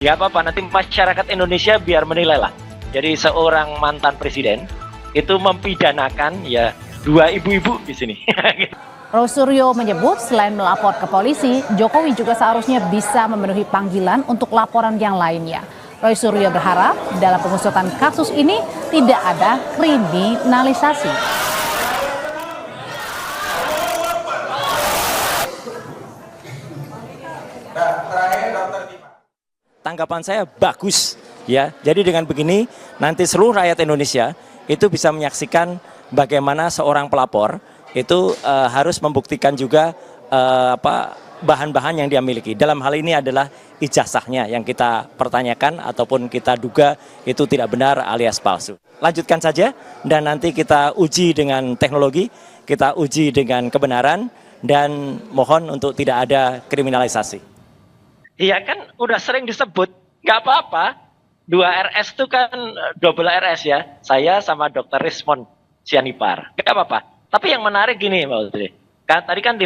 Ya apa-apa, nanti masyarakat Indonesia biar menilai lah. Jadi seorang mantan presiden itu mempidanakan ya dua ibu-ibu di sini. Roy Suryo menyebut selain melapor ke polisi, Jokowi juga seharusnya bisa memenuhi panggilan untuk laporan yang lainnya. Roy Suryo berharap dalam pengusutan kasus ini tidak ada kriminalisasi. Tanggapan saya bagus ya. Jadi dengan begini nanti seluruh rakyat Indonesia itu bisa menyaksikan bagaimana seorang pelapor itu harus membuktikan juga bahan-bahan yang dia miliki. Dalam hal ini adalah ijazahnya yang kita pertanyakan ataupun kita duga itu tidak benar alias palsu. Lanjutkan saja dan nanti kita uji dengan teknologi, kita uji dengan kebenaran dan mohon untuk tidak ada kriminalisasi. Iya kan udah sering disebut, nggak apa-apa. 2 RS itu kan double RS ya. Saya sama Dr. Rismond Sianipar. Nggak apa-apa. Tapi yang menarik gini Mbak Putri. Kan tadi kan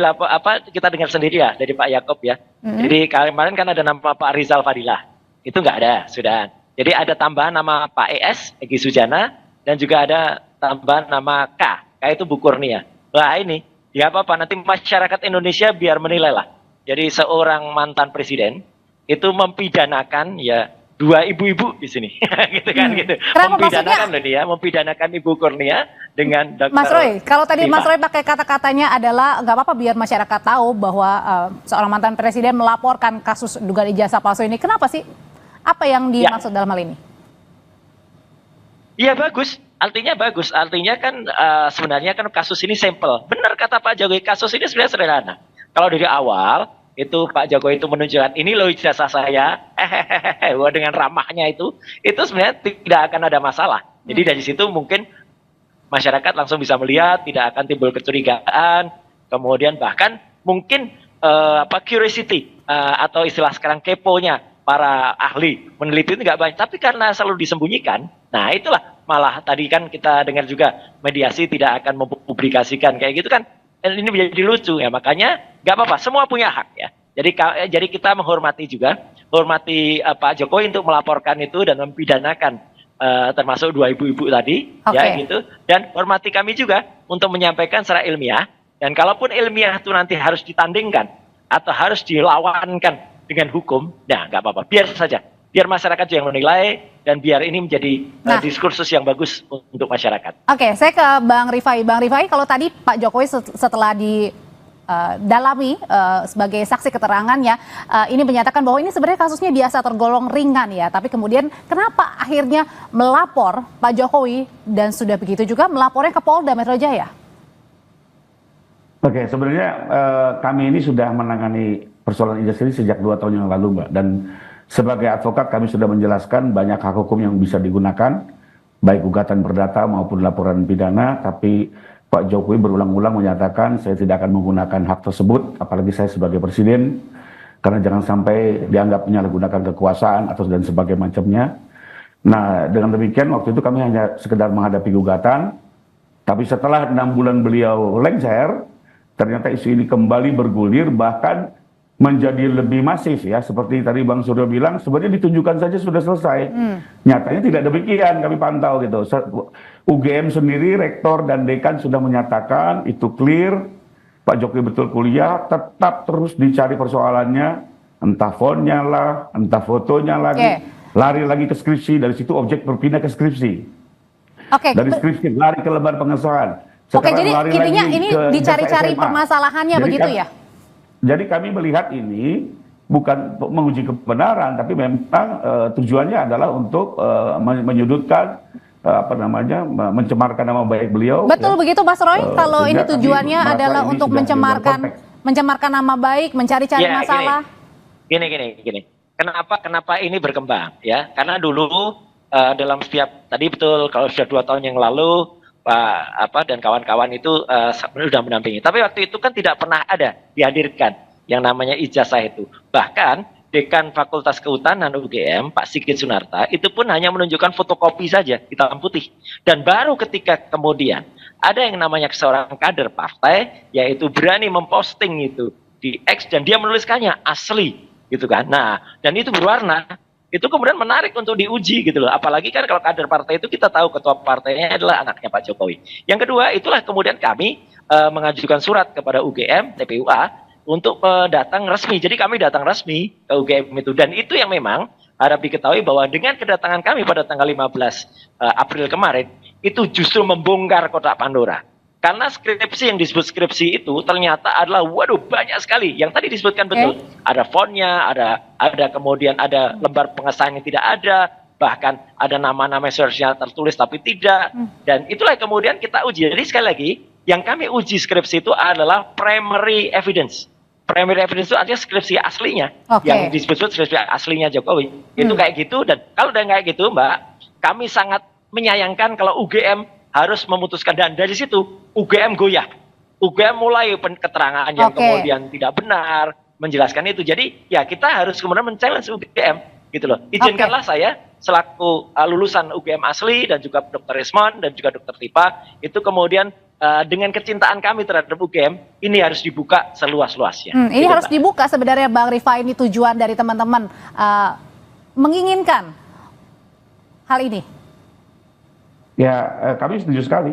kita dengar sendiri ya dari Pak Yaakob ya. Jadi kemarin kan ada nama Pak Rizal Fadilah. Itu nggak ada, sudah. Jadi ada tambahan nama Pak ES, Egy Sujana, dan juga ada tambahan nama K. K itu Bu Kurnia. Wah ini, ya apa-apa. Nanti masyarakat Indonesia biar menilai lah. Jadi seorang mantan presiden itu mempidanakan ya dua ibu-ibu di sini, gitu kan gitu. Kenapa Mempidanakan loh dia, mempidanakan Ibu Kurnia dengan Dr. Mas Roy, kalau tadi Rima. Mas Roy pakai kata-katanya adalah nggak apa-apa biar masyarakat tahu bahwa seorang mantan presiden melaporkan kasus dugaan ijazah palsu ini. Kenapa sih? Apa yang dimaksud dalam hal ini? Iya bagus, artinya bagus. Artinya kan sebenarnya kan kasus ini sampel. Benar kata Pak Jokowi, kasus ini sebenarnya sederhana. Kalau dari awal itu Pak Jokowi itu menunjukkan ini loh ijazah saya, wah dengan ramahnya itu sebenarnya tidak akan ada masalah. Jadi dari situ mungkin masyarakat langsung bisa melihat, tidak akan timbul kecurigaan, kemudian bahkan mungkin curiosity atau istilah sekarang keponya para ahli meneliti itu nggak banyak, tapi karena selalu disembunyikan, nah itulah malah tadi kan kita dengar juga mediasi tidak akan mempublikasikan kayak gitu kan. Ini menjadi lucu ya, makanya nggak apa-apa, semua punya hak ya. Jadi kita menghormati juga, hormati Pak Jokowi untuk melaporkan itu dan mempidanakan termasuk dua ibu-ibu tadi, ya gitu. Dan hormati kami juga untuk menyampaikan secara ilmiah. Dan kalaupun ilmiah itu nanti harus ditandingkan atau harus dilawankan dengan hukum, nah nggak apa-apa, biar saja. Biar masyarakat yang menilai dan biar ini menjadi diskursus yang bagus untuk masyarakat. Oke, saya ke Bang Rifai. Bang Rifai, kalau tadi Pak Jokowi setelah didalami sebagai saksi keterangannya, ini menyatakan bahwa ini sebenarnya kasusnya biasa tergolong ringan ya. Tapi kemudian kenapa akhirnya melapor Pak Jokowi dan sudah begitu juga melapornya ke Polda Metro Jaya? Oke, sebenarnya kami ini sudah menangani persoalan ijazah ini sejak 2 tahun yang lalu, Mbak. Dan sebagai advokat kami sudah menjelaskan banyak hak hukum yang bisa digunakan, baik gugatan perdata maupun laporan pidana, tapi Pak Jokowi berulang-ulang menyatakan saya tidak akan menggunakan hak tersebut, apalagi saya sebagai presiden, karena jangan sampai dianggap menyalahgunakan kekuasaan atau dan sebagainya macamnya. Nah, dengan demikian waktu itu kami hanya sekedar menghadapi gugatan, tapi setelah 6 bulan beliau lengser, ternyata isu ini kembali bergulir, bahkan menjadi lebih masif ya, seperti tadi Bang Suryo bilang, sebenarnya ditunjukkan saja sudah selesai. Nyatanya tidak demikian, kami pantau gitu. UGM sendiri, rektor dan dekan sudah menyatakan itu clear, Pak Jokowi betul kuliah, tetap terus dicari persoalannya, entah fonnya lah, entah fotonya lagi, lari lagi ke skripsi, dari situ objek berpindah ke skripsi. Dari skripsi lari ke lembar pengesahan. Sekarang jadi intinya ini dicari-cari permasalahannya begitu ya? Jadi kami melihat ini bukan menguji kebenaran, tapi memang tujuannya adalah untuk menyudutkan, mencemarkan nama baik beliau. Betul ya. Begitu Mas Roy, kalau ini tujuannya adalah untuk mencemarkan nama baik, mencari-cari masalah. Gini. Kenapa ini berkembang ya? Karena dulu dalam setiap tadi betul kalau sudah 2 tahun yang lalu Pak dan kawan-kawan itu sudah mendampingi. Tapi waktu itu kan tidak pernah ada dihadirkan yang namanya ijazah itu. Bahkan Dekan Fakultas Kehutanan UGM, Pak Sigit Sunarta, itu pun hanya menunjukkan fotokopi saja, hitam putih. Dan baru ketika kemudian ada yang namanya seorang kader partai, yaitu berani memposting itu di X dan dia menuliskannya asli, gitu kan. Nah, dan itu berwarna. itu kemudian menarik untuk diuji gitu loh. Apalagi kan kalau kader partai itu kita tahu ketua partainya adalah anaknya Pak Jokowi. Yang kedua, itulah kemudian kami mengajukan surat kepada UGM, TPUA untuk datang resmi. Jadi kami datang resmi ke UGM itu, dan itu yang memang harap diketahui bahwa dengan kedatangan kami pada tanggal 15 April kemarin itu justru membongkar kotak Pandora. Karena skripsi yang disebut skripsi itu ternyata adalah waduh banyak sekali. Yang tadi disebutkan betul. Ada fontnya, ada kemudian ada lembar pengesahan yang tidak ada, bahkan ada nama-nama seharusnya tertulis tapi tidak. Dan itulah yang kemudian kita uji. Jadi sekali lagi, yang kami uji skripsi itu adalah primary evidence. Primary evidence itu artinya skripsi aslinya. Yang disebut skripsi aslinya Jokowi. Itu kayak gitu, dan kalau udah kayak gitu Mbak, kami sangat menyayangkan kalau UGM harus memutuskan, dan dari situ UGM goyah. UGM mulai keterangan yang kemudian tidak benar, menjelaskan itu. Jadi ya kita harus kemudian men-challenge UGM gitu loh. Izinkanlah saya selaku lulusan UGM asli dan juga Dr. Rismon dan juga Dr. Tipa itu kemudian dengan kecintaan kami terhadap UGM ini harus dibuka seluas-luasnya. Ini gitu, harus Pak. dibuka sebenarnya Bang Rifai, ini tujuan dari teman-teman menginginkan hal ini. Ya, kami setuju sekali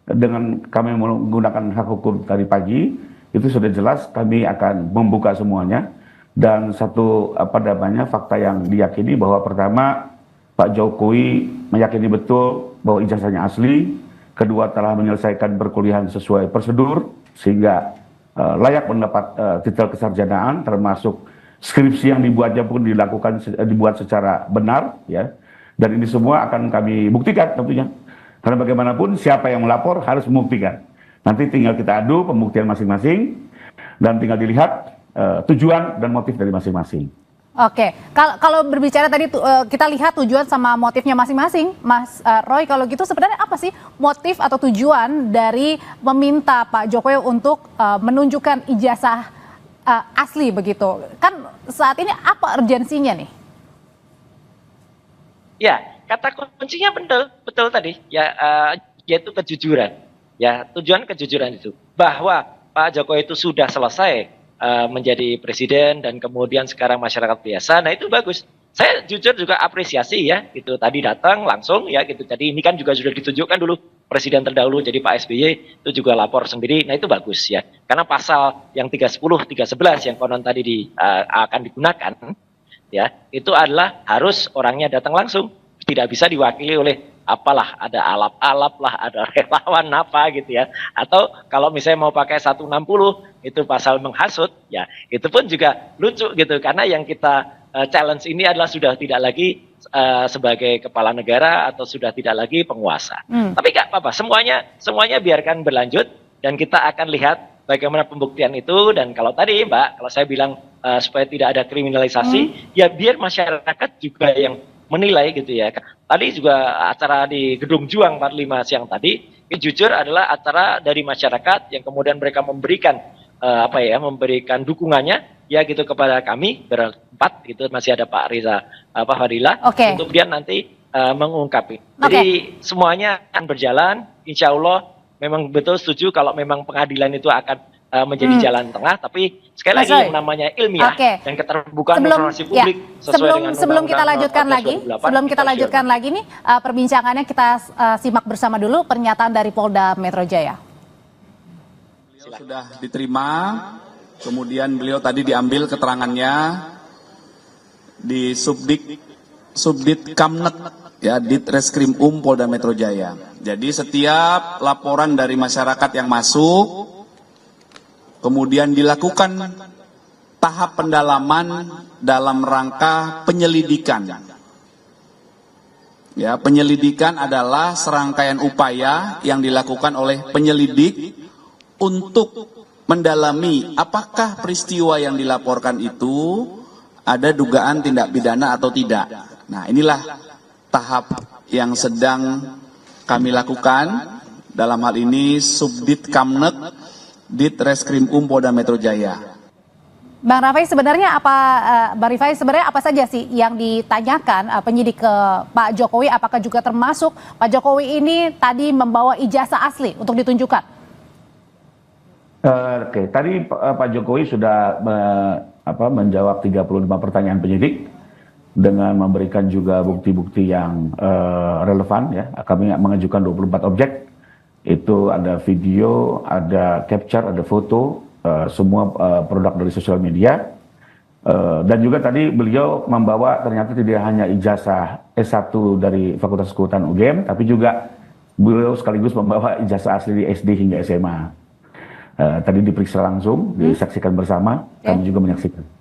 dengan kami menggunakan hak hukum tadi pagi, itu sudah jelas kami akan membuka semuanya. Dan satu fakta yang diyakini bahwa pertama Pak Jokowi meyakini betul bahwa ijazahnya asli, kedua telah menyelesaikan perkuliahan sesuai prosedur sehingga layak mendapat titel kesarjanaan, termasuk skripsi yang dibuatnya pun dibuat secara benar, ya. Dan ini semua akan kami buktikan tentunya. Karena bagaimanapun siapa yang melapor harus membuktikan. Nanti tinggal kita adu pembuktian masing-masing dan tinggal dilihat tujuan dan motif dari masing-masing. Oke, kalau berbicara tadi kita lihat tujuan sama motifnya masing-masing, Mas Roy, kalau gitu sebenarnya apa sih motif atau tujuan dari meminta Pak Jokowi untuk menunjukkan ijazah asli begitu? Kan saat ini apa urgensinya nih? Ya, kata kuncinya betul tadi ya, yaitu kejujuran. Ya, tujuan kejujuran itu bahwa Pak Jokowi itu sudah selesai menjadi presiden dan kemudian sekarang masyarakat biasa. Nah, itu bagus. Saya jujur juga apresiasi ya, gitu. Tadi datang langsung ya gitu. Jadi ini kan juga sudah ditunjukkan dulu presiden terdahulu jadi Pak SBY itu juga lapor sendiri. Nah, itu bagus ya. Karena pasal yang 310, 311 yang konon tadi akan digunakan ya, itu adalah harus orangnya datang langsung, tidak bisa diwakili oleh apalah, ada alap-alap lah, ada relawan apa gitu ya. Atau kalau misalnya mau pakai 160 itu pasal menghasut ya, itu pun juga lucu gitu, karena yang kita challenge ini adalah sudah tidak lagi sebagai kepala negara atau sudah tidak lagi penguasa. Tapi nggak apa-apa, semuanya biarkan berlanjut dan kita akan lihat bagaimana pembuktian itu. Dan kalau tadi Mbak, kalau saya bilang supaya tidak ada kriminalisasi, ya biar masyarakat juga yang menilai gitu ya. Tadi juga acara di Gedung Juang 45 siang tadi, ini jujur adalah acara dari masyarakat yang kemudian mereka memberikan memberikan dukungannya ya gitu kepada kami berempat, gitu masih ada Pak Riza Fadila untuk kemudian nanti mengungkapi. Jadi semuanya akan berjalan, insya Allah. Memang betul setuju kalau memang pengadilan itu akan menjadi jalan tengah, tapi sekali lagi yang namanya ilmiah dan keterbukaan informasi publik sebelum kita lanjutkan lagi nih perbincangannya, kita simak bersama dulu pernyataan dari Polda Metro Jaya. Beliau sudah diterima, kemudian beliau tadi diambil keterangannya di Subdit Kamnet ya, Ditreskrim Polda Metro Jaya. Jadi setiap laporan dari masyarakat yang masuk kemudian dilakukan tahap pendalaman dalam rangka penyelidikan. Ya, penyelidikan adalah serangkaian upaya yang dilakukan oleh penyelidik untuk mendalami apakah peristiwa yang dilaporkan itu ada dugaan tindak pidana atau tidak. Nah, inilah tahap yang sedang kami lakukan. Dalam hal ini Subdit Kamnet Ditreskrim Polda Metro Jaya. Bang Rifai, sebenarnya apa saja sih yang ditanyakan penyidik ke Pak Jokowi? Apakah juga termasuk Pak Jokowi ini tadi membawa ijazah asli untuk ditunjukkan? Tadi Pak Jokowi sudah menjawab 35 pertanyaan penyidik dengan memberikan juga bukti-bukti yang relevan ya. Kami mengajukan 24 objek. Itu ada video, ada capture, ada foto, semua produk dari sosial media. Dan juga tadi beliau membawa ternyata tidak hanya ijazah S1 dari Fakultas Kehutanan UGM, tapi juga beliau sekaligus membawa ijazah asli di SD hingga SMA. Tadi diperiksa langsung, disaksikan bersama, kami juga menyaksikan.